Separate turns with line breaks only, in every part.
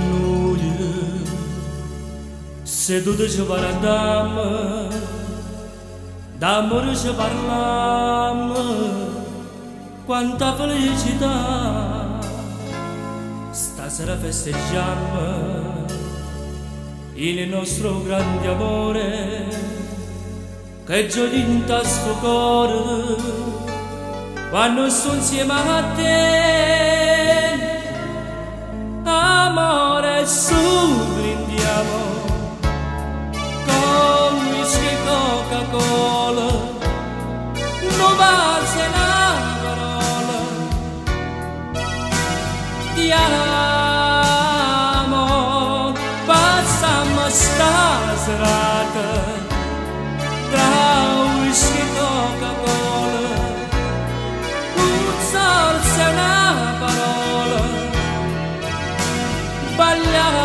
noi, seduti ci parliamo, d'amore ci parliamo, quanta felicità, stasera festeggiamo il nostro grande amore, che gioia in sto cuore, quando sto insieme a te. Amore, su brindiamo con whisky e Coca-Cola, non basta una parola di amo, passiamo sta serata tra whisky e Coca-Cola, uzzarsi una parola, balliamo,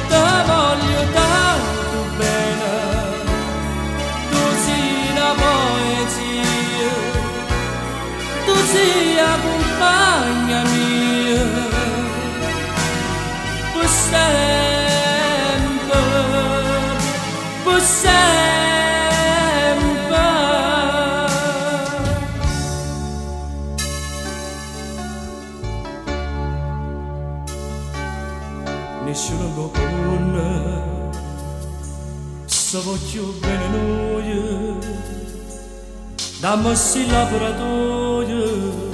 te voglio tanto bene, tu sei la poesia, tu sei la compagna mia, per sempre, per sempre. Nessuno lo conosce, se voglio bene noi, dammi il laboratorio,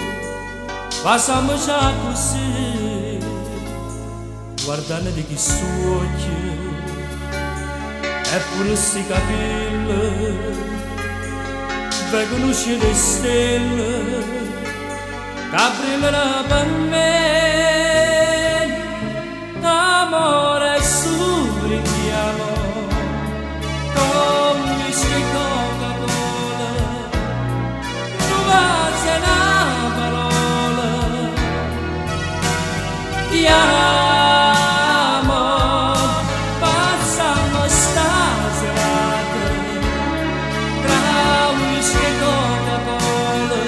passiamo già così, guardando di chi suocchia, eppure sti capelli, vengono le stelle, che brillano per me. Amore, su brindiamo con whisky e Coca-Cola, non basta una parola di amo, passiamo sta serata tra whisky e Coca-Cola,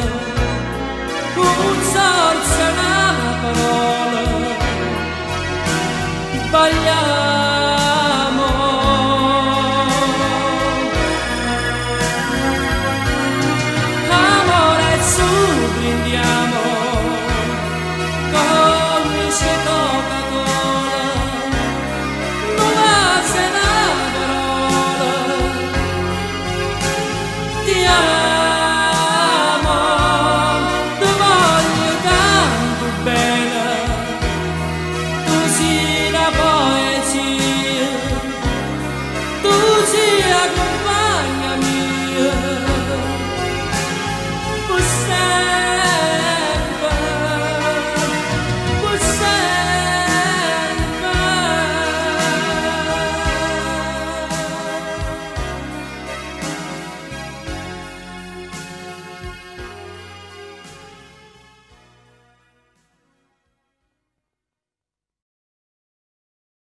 un sorso una parola. Balliamo.